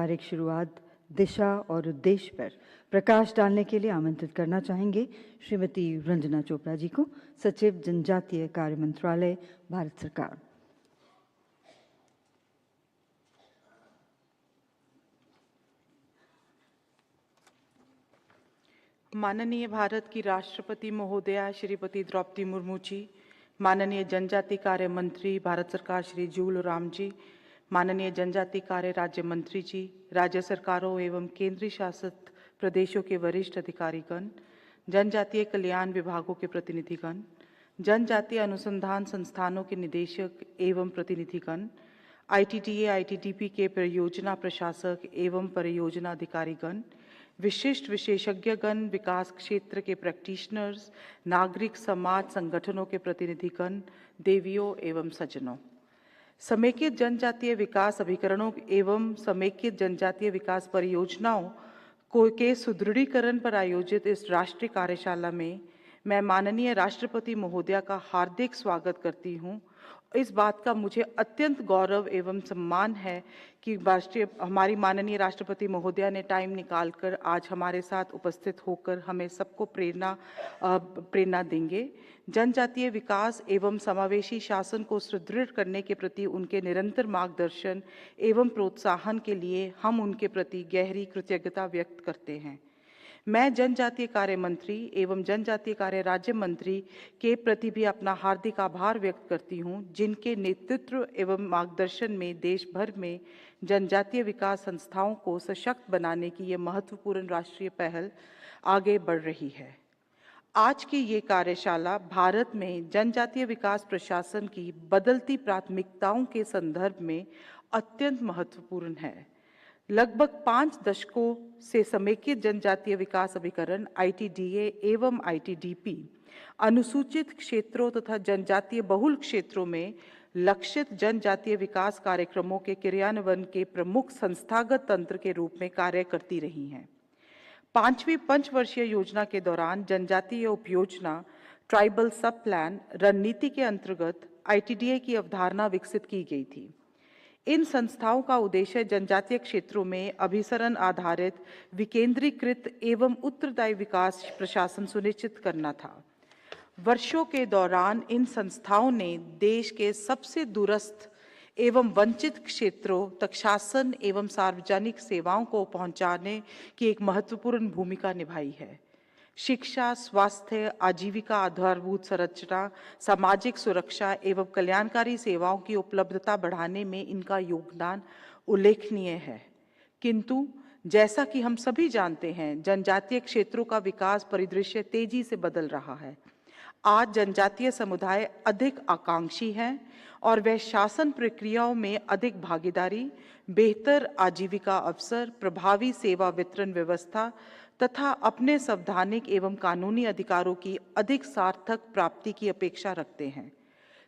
औपचारिक शुरुआत दिशा और उद्देश्य पर प्रकाश डालने के लिए आमंत्रित करना चाहेंगे श्रीमती रंजना चोपड़ा जी को, सचिव जनजातीय कार्य मंत्रालय, भारत सरकार। माननीय भारत की राष्ट्रपति महोदया श्रीमती द्रौपदी मुर्मू जी, माननीय जनजातीय कार्य मंत्री भारत सरकार श्री जुएल ओराम जी, माननीय जनजातीय कार्य राज्य मंत्री जी, राज्य सरकारों एवं केंद्रीय शासित प्रदेशों के वरिष्ठ अधिकारीगण, जनजातीय कल्याण विभागों के प्रतिनिधिगण, जनजातीय अनुसंधान संस्थानों के निदेशक एवं प्रतिनिधिगण, ITDA ITDP के परियोजना प्रशासक एवं परियोजना अधिकारीगण, विशिष्ट विशेषज्ञगण, विकास क्षेत्र के प्रैक्टिशनर्स, नागरिक समाज संगठनों के प्रतिनिधिगण, देवियों एवं सज्जनों, समेकित जनजातीय विकास अभिकरणों एवं समेकित जनजातीय विकास परियोजनाओं के सुदृढ़ीकरण पर आयोजित इस राष्ट्रीय कार्यशाला में मैं माननीय राष्ट्रपति महोदया का हार्दिक स्वागत करती हूँ। इस बात का मुझे अत्यंत गौरव एवं सम्मान है कि हमारी माननीय राष्ट्रपति महोदया ने टाइम निकालकर आज हमारे साथ उपस्थित होकर हमें सबको प्रेरणा देंगे। जनजातीय विकास एवं समावेशी शासन को सुदृढ़ करने के प्रति उनके निरंतर मार्गदर्शन एवं प्रोत्साहन के लिए हम उनके प्रति गहरी कृतज्ञता व्यक्त करते हैं। मैं जनजातीय कार्य मंत्री एवं जनजातीय कार्य राज्य मंत्री के प्रति भी अपना हार्दिक आभार व्यक्त करती हूं, जिनके नेतृत्व एवं मार्गदर्शन में देश भर में जनजातीय विकास संस्थाओं को सशक्त बनाने की यह महत्वपूर्ण राष्ट्रीय पहल आगे बढ़ रही है। आज की ये कार्यशाला भारत में जनजातीय विकास प्रशासन की बदलती प्राथमिकताओं के संदर्भ में अत्यंत महत्वपूर्ण है। लगभग 5 दशकों से समेकित जनजातीय विकास अभिकरण ITDA एवं ITDP अनुसूचित क्षेत्रों तथा जनजातीय बहुल क्षेत्रों में लक्षित जनजातीय विकास कार्यक्रमों के क्रियान्वयन के प्रमुख संस्थागत तंत्र के रूप में कार्य करती रही हैं। 5वीं पंचवर्षीय योजना के दौरान जनजातीय उपयोजना ट्राइबल सब प्लान रणनीति के अंतर्गत ITDA की अवधारणा विकसित की गई थी। इन संस्थाओं का उद्देश्य जनजातीय क्षेत्रों में अभिसरण आधारित विकेंद्रीकृत एवं उत्तरदायी विकास प्रशासन सुनिश्चित करना था। वर्षों के दौरान इन संस्थाओं ने देश के सबसे दूरस्थ एवं वंचित क्षेत्रों तक शासन एवं सार्वजनिक सेवाओं को पहुंचाने की एक महत्वपूर्ण भूमिका निभाई है। शिक्षा, स्वास्थ्य, आजीविका, आधारभूत संरचना, सामाजिक सुरक्षा एवं कल्याणकारी सेवाओं की उपलब्धता बढ़ाने में इनका योगदान उल्लेखनीय है। किंतु जैसा कि हम सभी जानते हैं, जनजातीय क्षेत्रों का विकास परिदृश्य तेजी से बदल रहा है। आज जनजातीय समुदाय अधिक आकांक्षी हैं और वे शासन प्रक्रियाओं में अधिक भागीदारी, बेहतर आजीविका अवसर, प्रभावी सेवा वितरण व्यवस्था तथा अपने संवैधानिक एवं कानूनी अधिकारों की अधिक सार्थक प्राप्ति की अपेक्षा रखते हैं।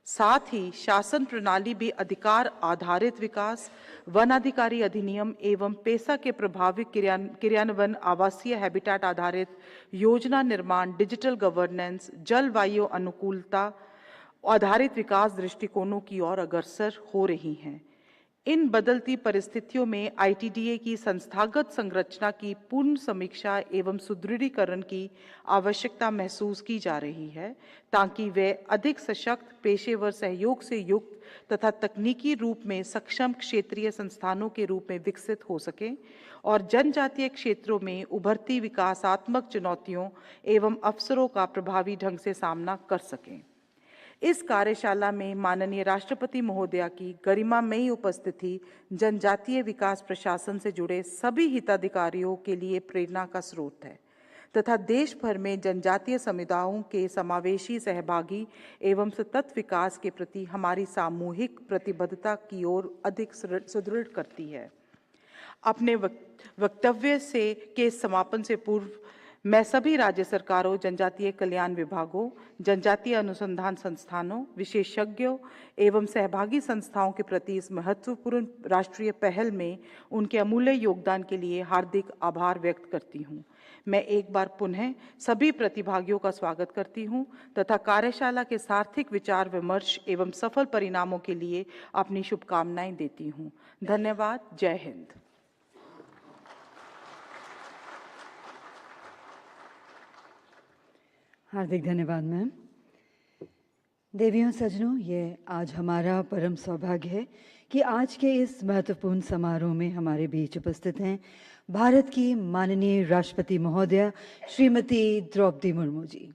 साथ ही शासन प्रणाली भी अधिकार आधारित विकास, वन अधिकारी अधिनियम एवं पेसा के प्रभावी क्रियान्वयन, आवासीय हैबिटेट आधारित योजना निर्माण, डिजिटल गवर्नेंस, जलवायु अनुकूलता आधारित विकास दृष्टिकोणों की ओर अग्रसर हो रही हैं। इन बदलती परिस्थितियों में ITDA की संस्थागत संरचना की पूर्ण समीक्षा एवं सुदृढ़ीकरण की आवश्यकता महसूस की जा रही है, ताकि वे अधिक सशक्त, पेशेवर सहयोग से युक्त तथा तकनीकी रूप में सक्षम क्षेत्रीय संस्थानों के रूप में विकसित हो सकें और जनजातीय क्षेत्रों में उभरती विकासात्मक चुनौतियों एवं अवसरों का प्रभावी ढंग से सामना कर सकें। इस कार्यशाला में माननीय राष्ट्रपति महोदया की गरिमामयी उपस्थिति जनजातीय विकास प्रशासन से जुड़े सभी हिताधिकारियों के लिए प्रेरणा का स्रोत है तथा देश भर में जनजातीय समुदायों के समावेशी, सहभागी एवं सतत विकास के प्रति हमारी सामूहिक प्रतिबद्धता की ओर अधिक सुदृढ़ करती है। अपने वक्तव्य के समापन से पूर्व मैं सभी राज्य सरकारों, जनजातीय कल्याण विभागों, जनजातीय अनुसंधान संस्थानों, विशेषज्ञों एवं सहभागी संस्थाओं के प्रति इस महत्वपूर्ण राष्ट्रीय पहल में उनके अमूल्य योगदान के लिए हार्दिक आभार व्यक्त करती हूँ। मैं एक बार पुनः सभी प्रतिभागियों का स्वागत करती हूँ तथा कार्यशाला के सार्थक विचार विमर्श एवं सफल परिणामों के लिए अपनी शुभकामनाएं देती हूँ। धन्यवाद। जय हिंद। हार्दिक धन्यवाद मैम। देवियों सज्जनों, ये आज हमारा परम सौभाग्य है कि आज के इस महत्वपूर्ण समारोह में हमारे बीच उपस्थित हैं भारत की माननीय राष्ट्रपति महोदया Shrimati Draupadi Murmu ji.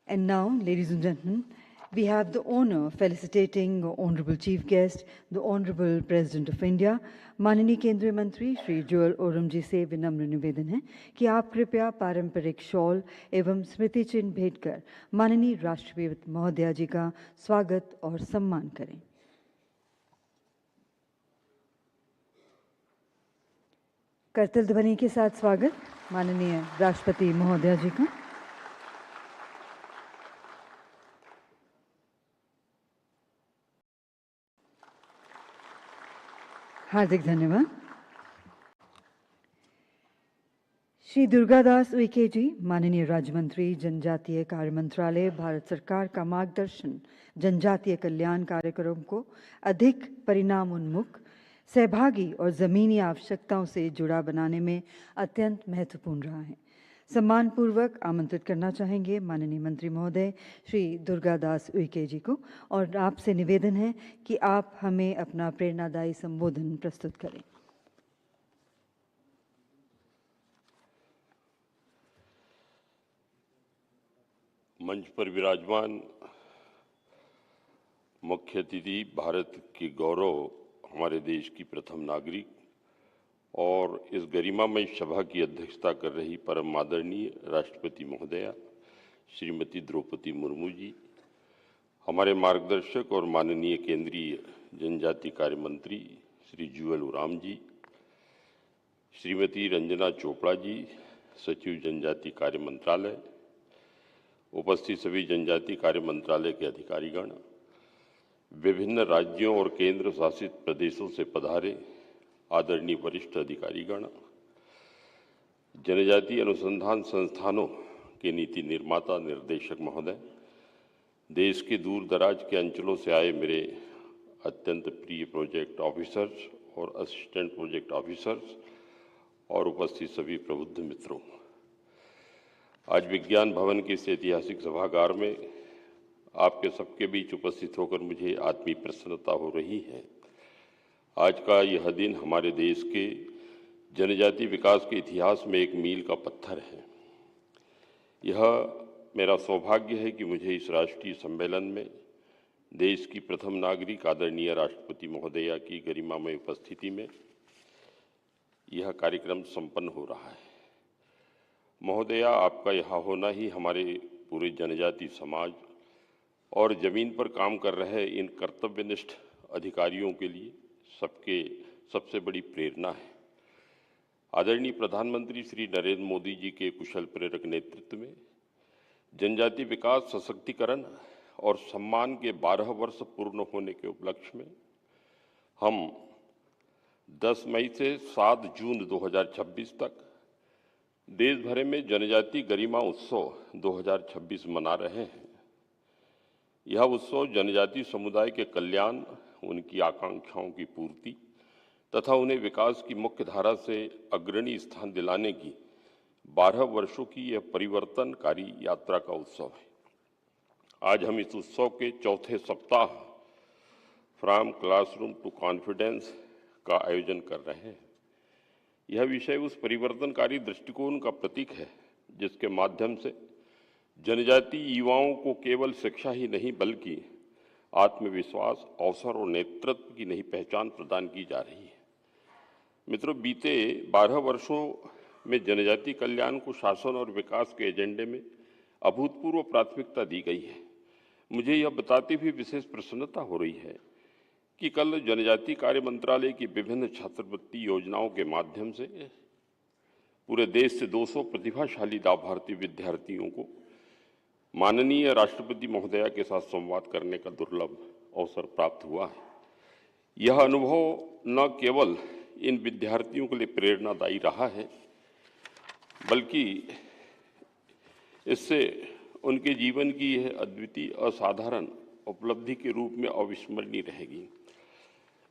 And now, ladies and gentlemen, we have the honor of felicitating the Honorable Chief Guest, the Honorable President of India, माननीय केंद्रीय मंत्री श्री जुएल ओराम जी से विनम्र निवेदन है कि आप कृपया पारंपरिक शॉल एवं स्मृति चिन्ह भेंट कर माननीय राष्ट्रपति महोदया जी का स्वागत और सम्मान करें। करतल ध्वनि के साथ स्वागत माननीय राष्ट्रपति महोदया जी का। हार्दिक धन्यवाद। श्री दुर्गादास उइके जी, माननीय राज्य मंत्री जनजातीय कार्य मंत्रालय, भारत सरकार का मार्गदर्शन जनजातीय कल्याण कार्यक्रम को अधिक परिणाम उन्मुख, सहभागी और ज़मीनी आवश्यकताओं से जुड़ा बनाने में अत्यंत महत्वपूर्ण रहा है। सम्मानपूर्वक आमंत्रित करना चाहेंगे माननीय मंत्री महोदय श्री दुर्गादास उइके जी को, और आपसे निवेदन है कि आप हमें अपना प्रेरणादायी संबोधन प्रस्तुत करें। मंच पर विराजमान मुख्य अतिथि, भारत के गौरव, हमारे देश की प्रथम नागरिक और इस गरिमामय सभा की अध्यक्षता कर रही परम आदरणीय राष्ट्रपति महोदया श्रीमती द्रौपदी मुर्मू जी, हमारे मार्गदर्शक और माननीय केंद्रीय जनजाति कार्य मंत्री श्री जुएल ओराम जी, श्रीमती रंजना चोपड़ा जी, सचिव जनजाति कार्य मंत्रालय, उपस्थित सभी जनजाति कार्य मंत्रालय के अधिकारीगण, विभिन्न राज्यों और केंद्र शासित प्रदेशों से पधारे आदरणीय वरिष्ठ अधिकारीगण, जनजातीय अनुसंधान संस्थानों के नीति निर्माता निर्देशक महोदय, देश के दूर दराज के अंचलों से आए मेरे अत्यंत प्रिय प्रोजेक्ट ऑफिसर्स और असिस्टेंट प्रोजेक्ट ऑफिसर्स और उपस्थित सभी प्रबुद्ध मित्रों, आज विज्ञान भवन के इस ऐतिहासिक सभागार में आपके सबके बीच उपस्थित होकर मुझे आत्मीय प्रसन्नता हो रही है। आज का यह दिन हमारे देश के जनजातीय विकास के इतिहास में एक मील का पत्थर है। यह मेरा सौभाग्य है कि मुझे इस राष्ट्रीय सम्मेलन में देश की प्रथम नागरिक आदरणीय राष्ट्रपति महोदया की गरिमामय उपस्थिति में यह कार्यक्रम संपन्न हो रहा है। महोदया, आपका यहाँ होना ही हमारे पूरे जनजाति समाज और जमीन पर काम कर रहे इन कर्तव्यनिष्ठ अधिकारियों के लिए सबसे बड़ी प्रेरणा है। आदरणीय प्रधानमंत्री श्री नरेंद्र मोदी जी के कुशल प्रेरक नेतृत्व में जनजाति विकास, सशक्तिकरण और सम्मान के 12 वर्ष पूर्ण होने के उपलक्ष्य में हम 10 मई से 7 जून 2026 तक देश भर में जनजाति गरिमा उत्सव 2026 मना रहे हैं। यह उत्सव जनजाति समुदाय के कल्याण, उनकी आकांक्षाओं की पूर्ति तथा उन्हें विकास की मुख्य धारा से अग्रणी स्थान दिलाने की 12 वर्षों की यह परिवर्तनकारी यात्रा का उत्सव है। आज हम इस उत्सव के चौथे सप्ताह फ्रॉम क्लासरूम टू कॉन्फिडेंस का आयोजन कर रहे हैं। यह विषय उस परिवर्तनकारी दृष्टिकोण का प्रतीक है जिसके माध्यम से जनजाति युवाओं को केवल शिक्षा ही नहीं बल्कि आत्मविश्वास, अवसर और नेतृत्व की नई पहचान प्रदान की जा रही है। मित्रों, बीते 12 वर्षों में जनजाति कल्याण को शासन और विकास के एजेंडे में अभूतपूर्व प्राथमिकता दी गई है। मुझे यह बताते हुए विशेष प्रसन्नता हो रही है कि कल जनजाति कार्य मंत्रालय की विभिन्न छात्रवृत्ति योजनाओं के माध्यम से पूरे देश से 200 प्रतिभाशाली लाभार्थी विद्यार्थियों को माननीय राष्ट्रपति महोदया के साथ संवाद करने का दुर्लभ अवसर प्राप्त हुआ है। यह अनुभव न केवल इन विद्यार्थियों के लिए प्रेरणादायी रहा है बल्कि इससे उनके जीवन की यह अद्वितीय असाधारण उपलब्धि के रूप में अविस्मरणीय रहेगी।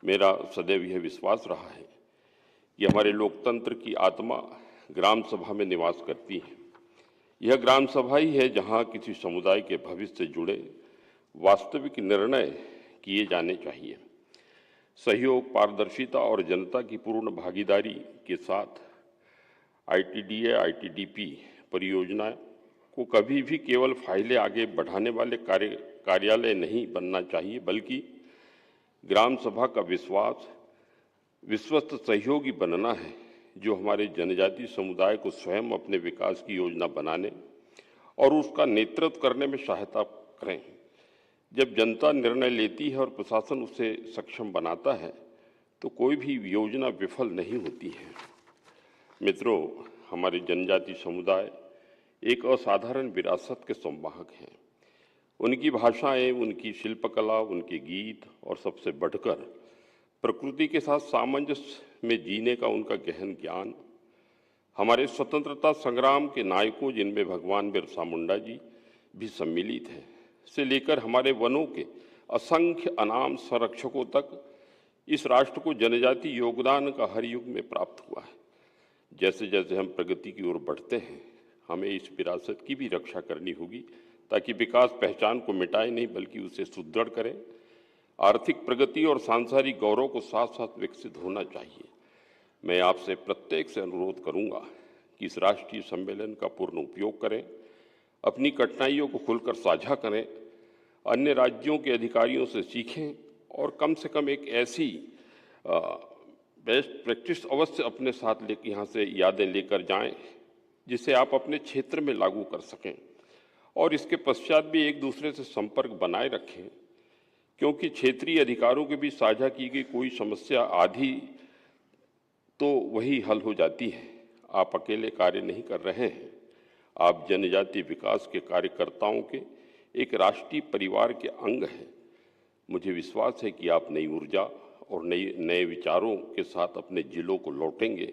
मेरा सदैव यह विश्वास रहा है कि हमारे लोकतंत्र की आत्मा ग्राम सभा में निवास करती है। यह ग्राम सभा ही है जहां किसी समुदाय के भविष्य से जुड़े वास्तविक निर्णय किए जाने चाहिए। सहयोग, पारदर्शिता और जनता की पूर्ण भागीदारी के साथ आईटीडीए, आईटीडीपी परियोजना को कभी भी केवल फाइलें आगे बढ़ाने वाले कार्यालय नहीं बनना चाहिए, बल्कि ग्राम सभा का विश्वस्त सहयोगी बनना है, जो हमारे जनजातीय समुदाय को स्वयं अपने विकास की योजना बनाने और उसका नेतृत्व करने में सहायता करें। जब जनता निर्णय लेती है और प्रशासन उसे सक्षम बनाता है, तो कोई भी योजना विफल नहीं होती है। मित्रों, हमारे जनजातीय समुदाय एक असाधारण विरासत के संवाहक हैं। उनकी भाषाएं, उनकी शिल्पकला, उनके गीत और सबसे बढ़कर प्रकृति के साथ सामंजस्य में जीने का उनका गहन ज्ञान हमारे स्वतंत्रता संग्राम के नायकों, जिनमें भगवान बिरसा मुंडा जी भी सम्मिलित हैं, से लेकर हमारे वनों के असंख्य अनाम संरक्षकों तक इस राष्ट्र को जनजातीय योगदान का हर युग में प्राप्त हुआ है। जैसे जैसे हम प्रगति की ओर बढ़ते हैं, हमें इस विरासत की भी रक्षा करनी होगी, ताकि विकास पहचान को मिटाए नहीं, बल्कि उसे सुदृढ़ करें। आर्थिक प्रगति और सांसारिक गौरव को साथ साथ विकसित होना चाहिए। मैं आपसे प्रत्येक से अनुरोध करूंगा कि इस राष्ट्रीय सम्मेलन का पूर्ण उपयोग करें, अपनी कठिनाइयों को खुलकर साझा करें, अन्य राज्यों के अधिकारियों से सीखें और कम से कम एक ऐसी बेस्ट प्रैक्टिस अवश्य अपने साथ लेकर यहाँ से यादें लेकर जाएं, जिसे आप अपने क्षेत्र में लागू कर सकें और इसके पश्चात भी एक दूसरे से संपर्क बनाए रखें, क्योंकि क्षेत्रीय अधिकारों के बीच साझा की गई कोई समस्या आधी तो वही हल हो जाती है। आप अकेले कार्य नहीं कर रहे हैं, आप जनजातीय विकास के कार्यकर्ताओं के एक राष्ट्रीय परिवार के अंग हैं। मुझे विश्वास है कि आप नई ऊर्जा और नए विचारों के साथ अपने जिलों को लौटेंगे।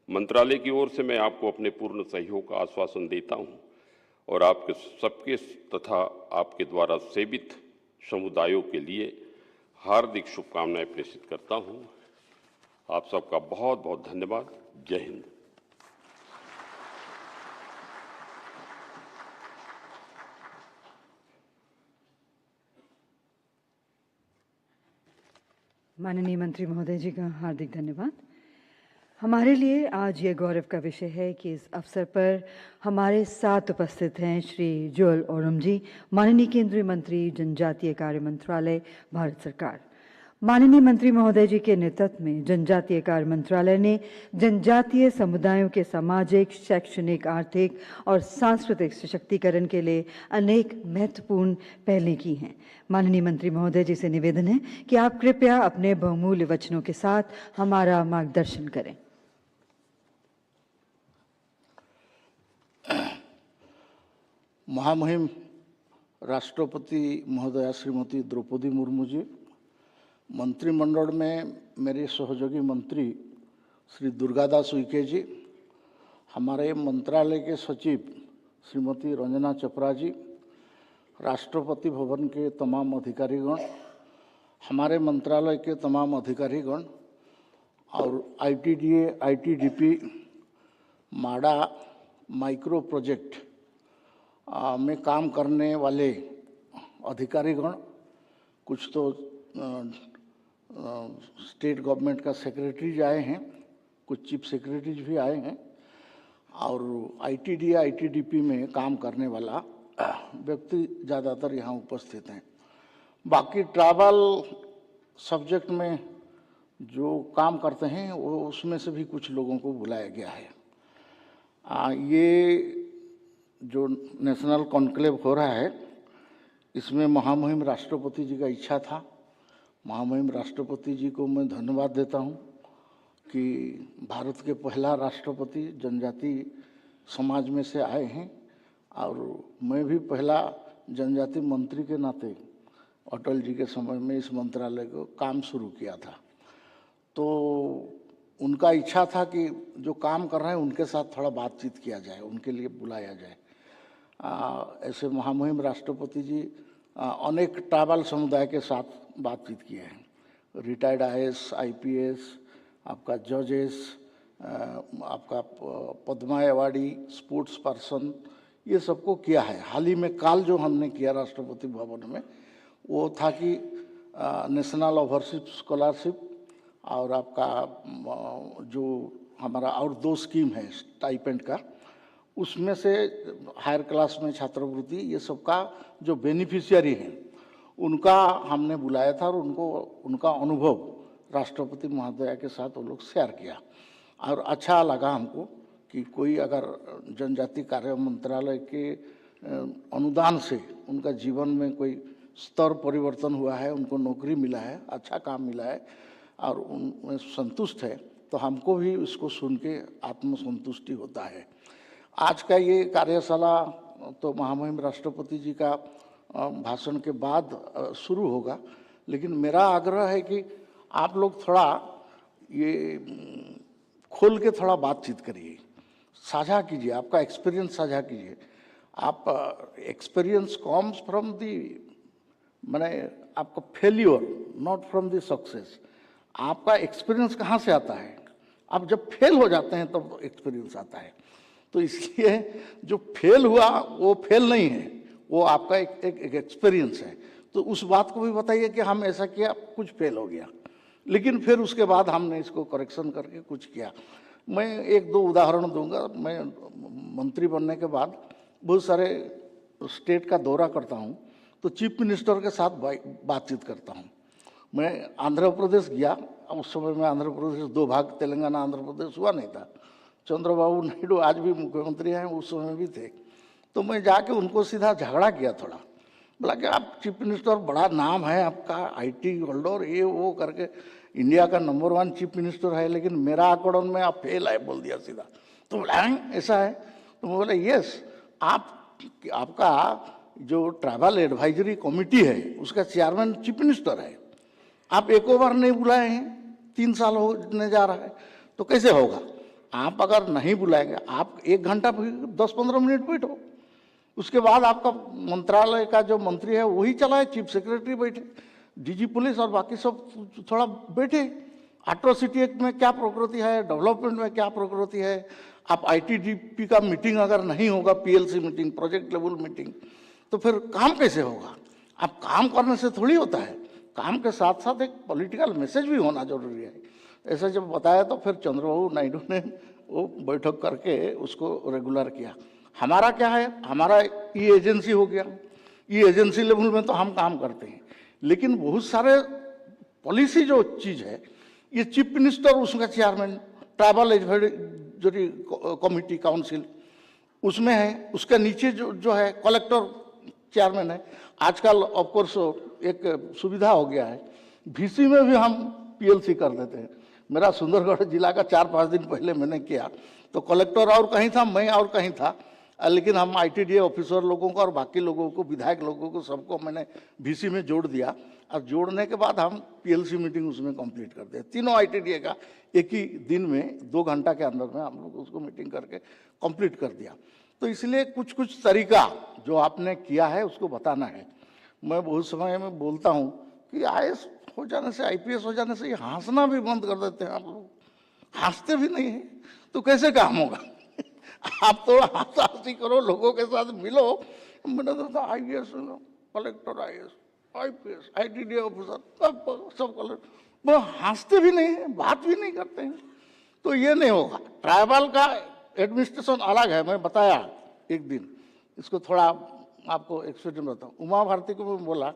मंत्रालय की ओर से मैं आपको अपने पूर्ण सहयोग का आश्वासन देता हूं और आपके सबके तथा आपके द्वारा सेवित समुदायों के लिए हार्दिक शुभकामनाएं प्रेषित करता हूं। आप सबका बहुत बहुत धन्यवाद। जय हिंद। माननीय मंत्री महोदय जी का हार्दिक धन्यवाद। हमारे लिए आज ये गौरव का विषय है कि इस अवसर पर हमारे साथ उपस्थित हैं श्री जुएल ओराम जी, माननीय केंद्रीय मंत्री, जनजातीय कार्य मंत्रालय, भारत सरकार। माननीय मंत्री महोदय जी के नेतृत्व में जनजातीय कार्य मंत्रालय ने जनजातीय समुदायों के सामाजिक, शैक्षणिक, आर्थिक और सांस्कृतिक सशक्तिकरण के लिए अनेक महत्वपूर्ण पहलें की हैं। माननीय मंत्री महोदय जी से निवेदन है कि आप कृपया अपने बहुमूल्य वचनों के साथ हमारा मार्गदर्शन करें। महामहिम राष्ट्रपति महोदया श्रीमती द्रौपदी मुर्मू जी, मंत्रिमंडल में मेरे सहयोगी मंत्री श्री दुर्गादास उइके जी, हमारे मंत्रालय के सचिव श्रीमती रंजना चपरा जी, राष्ट्रपति भवन के तमाम अधिकारीगण, हमारे मंत्रालय के तमाम अधिकारीगण और आईटीडीए, आईटीडीपी, माडा माइक्रो प्रोजेक्ट में काम करने वाले अधिकारीगण, कुछ तो स्टेट गवर्नमेंट का सेक्रेटरीज आए हैं, कुछ चीफ सेक्रेटरीज भी आए हैं और आईटीडीए, आईटीडीपी में काम करने वाला व्यक्ति ज़्यादातर यहाँ उपस्थित हैं। बाकी ट्रैवल सब्जेक्ट में जो काम करते हैं वो उसमें से भी कुछ लोगों को बुलाया गया है। ये जो नेशनल कॉन्क्लेव हो रहा है, इसमें महामहिम राष्ट्रपति जी का इच्छा था। महामहिम राष्ट्रपति जी को मैं धन्यवाद देता हूँ कि भारत के पहला राष्ट्रपति जनजाति समाज में से आए हैं और मैं भी पहला जनजाति मंत्री के नाते अटल जी के समय में इस मंत्रालय को काम शुरू किया था। तो उनका इच्छा था कि जो काम कर रहे हैं उनके साथ थोड़ा बातचीत किया जाए, उनके लिए बुलाया जाए। ऐसे महामहिम राष्ट्रपति जी अनेक ट्राइबल समुदाय के साथ बातचीत किए हैं। रिटायर्ड आईएएस, आईपीएस, आपका जजेस, आपका पद्मा अवार्डी, स्पोर्ट्स पर्सन, ये सबको किया है। हाल ही में काल जो हमने किया राष्ट्रपति भवन में, वो था कि नेशनल ओवरसीज स्कॉलरशिप और आपका जो हमारा और 2 स्कीम है स्टाइपेंड का, उसमें से हायर क्लास में छात्रवृत्ति, ये सबका जो बेनिफिशियरी हैं उनका हमने बुलाया था और उनका अनुभव राष्ट्रपति महोदया के साथ वो लोग शेयर किया। और अच्छा लगा हमको कि कोई अगर जनजाति कार्य मंत्रालय के अनुदान से उनका जीवन में कोई स्तर परिवर्तन हुआ है, उनको नौकरी मिला है, अच्छा काम मिला है और उनमें संतुष्ट है, तो हमको भी इसको सुन के आत्मसंतुष्टि होता है। आज का ये कार्यशाला तो महामहिम राष्ट्रपति जी का भाषण के बाद शुरू होगा, लेकिन मेरा आग्रह है कि आप लोग थोड़ा ये खोल के थोड़ा बातचीत करिए, साझा कीजिए, आपका एक्सपीरियंस साझा कीजिए। आप एक्सपीरियंस कम्स फ्रॉम दी माने आपका failure, not from the success. आपका एक्सपीरियंस कहाँ से आता है? आप जब फेल हो जाते हैं तब तो एक्सपीरियंस आता है। तो इसलिए जो फेल हुआ वो फेल नहीं है, वो आपका एक एक्सपीरियंस है। तो उस बात को भी बताइए कि हम ऐसा किया, कुछ फेल हो गया, लेकिन फिर उसके बाद हमने इसको करेक्शन करके कुछ किया। मैं 1-2 उदाहरण दूंगा। मैं मंत्री बनने के बाद बहुत सारे स्टेट का दौरा करता हूँ, तो चीफ मिनिस्टर के साथ बातचीत करता हूँ। मैं आंध्र प्रदेश गया, उस समय में आंध्र प्रदेश 2 भाग, तेलंगाना आंध्र प्रदेश हुआ नहीं था। चंद्रबाबू नायडू आज भी मुख्यमंत्री हैं, उस समय भी थे। तो मैं जाके उनको सीधा झगड़ा किया थोड़ा, बोला कि आप चीफ मिनिस्टर, बड़ा नाम है आपका, IT होल्डर, ये वो करके इंडिया का नंबर 1 चीफ मिनिस्टर है, लेकिन मेरा आकलन में आप फेल है, बोल दिया सीधा। तो बोला ऐसा है? तो मैं बोला यस, आपका जो ट्रैवल एडवाइजरी कमेटी है उसका चेयरमैन चीफ मिनिस्टर है, आप एको बार नहीं बुलाए हैं, 3 साल होने जा रहा है, तो कैसे होगा? आप अगर नहीं बुलाएंगे, आप 1 घंटा 10-15 मिनट बैठो, उसके बाद आपका मंत्रालय का जो मंत्री है वही चलाए, चीफ सेक्रेटरी बैठे, DG पुलिस और बाकी सब थोड़ा बैठे। एट्रोसिटी एक्ट में क्या प्रकृति है, डेवलपमेंट में क्या प्रकृति है। आप ITDP का मीटिंग अगर नहीं होगा, PLC meeting, project level meeting, तो फिर काम कैसे होगा? आप काम करने से थोड़ी होता है, काम के साथ साथ एक पॉलिटिकल मैसेज भी होना जरूरी है। ऐसा जब बताया तो फिर चंद्रबाबू नायडू ने वो बैठक करके उसको रेगुलर किया। हमारा क्या है, हमारा ई एजेंसी हो गया, ई एजेंसी लेवल में तो हम काम करते हैं, लेकिन बहुत सारे पॉलिसी जो चीज़ है, ये चीफ मिनिस्टर उसका chairman, tribal advisory committee council उसमें है, उसके नीचे जो है कलेक्टर चेयरमैन है। आजकल ऑफकोर्स एक सुविधा हो गया है, VC में भी हम PLC कर देते हैं। मेरा सुंदरगढ़ जिला का 4-5 दिन पहले मैंने किया, तो कलेक्टर और कहीं था, मैं और कहीं था, लेकिन हम ITDA ऑफिसर लोगों को और बाकी लोगों को, विधायक लोगों को, सबको मैंने VC में जोड़ दिया और जोड़ने के बाद हम PLC मीटिंग उसमें कंप्लीट कर दिया। तीनों ITDA का एक ही दिन में 2 घंटा के अंदर में हम लोग उसको मीटिंग करके कंप्लीट कर दिया। तो इसलिए कुछ कुछ तरीका जो आपने किया है उसको बताना है। मैं बहुत समय में बोलता हूँ कि IAS हो जाने से, IPS हो जाने से ये हंसना भी बंद कर देते हैं। आप लोग हंसते भी नहीं हैं तो कैसे काम होगा? आप थोड़ा हंसी करो, लोगों के साथ मिलो। मैंने तो IAS, collector, IPS, ITDA officer, सब कलेक्टर, वो हंसते भी नहीं है, बात भी नहीं करते हैं, तो ये नहीं होगा। ट्राइबल का एडमिनिस्ट्रेशन अलग है, मैं बताया एक दिन, इसको थोड़ा आपको एक्सपीरियंस बताऊँ। उमा भारती को मैं बोला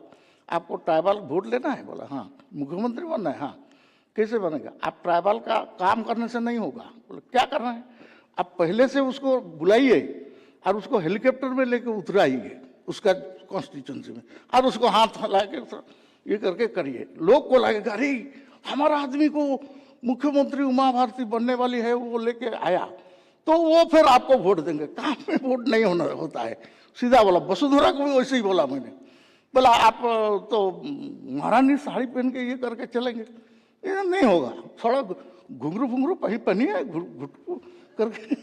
आपको ट्राइबल वोट लेना है? बोला हाँ। मुख्यमंत्री बनना है? हाँ। कैसे बनेगा? आप ट्राइबल का काम करने से नहीं होगा। बोले क्या करना है? आप पहले से उसको बुलाइए और उसको हेलीकॉप्टर में लेके उतराइए उसका कॉन्स्टिट्यूंसी में, और उसको हाथ ला के ये करके करिए। लोग को लगेगा अरे हमारा आदमी को मुख्यमंत्री उमा भारती बनने वाली है, वो लेके आया, तो वो फिर आपको वोट देंगे। काम में वोट नहीं होना होता है। सीधा बोला, वसुंधरा को भी वैसे ही बोला मैंने, बोला आप तो महारानी साड़ी पहन के ये करके चलेंगे, ये नहीं होगा। थोड़ा घुंघरू फुंघरू पहनिए, घुटकू करके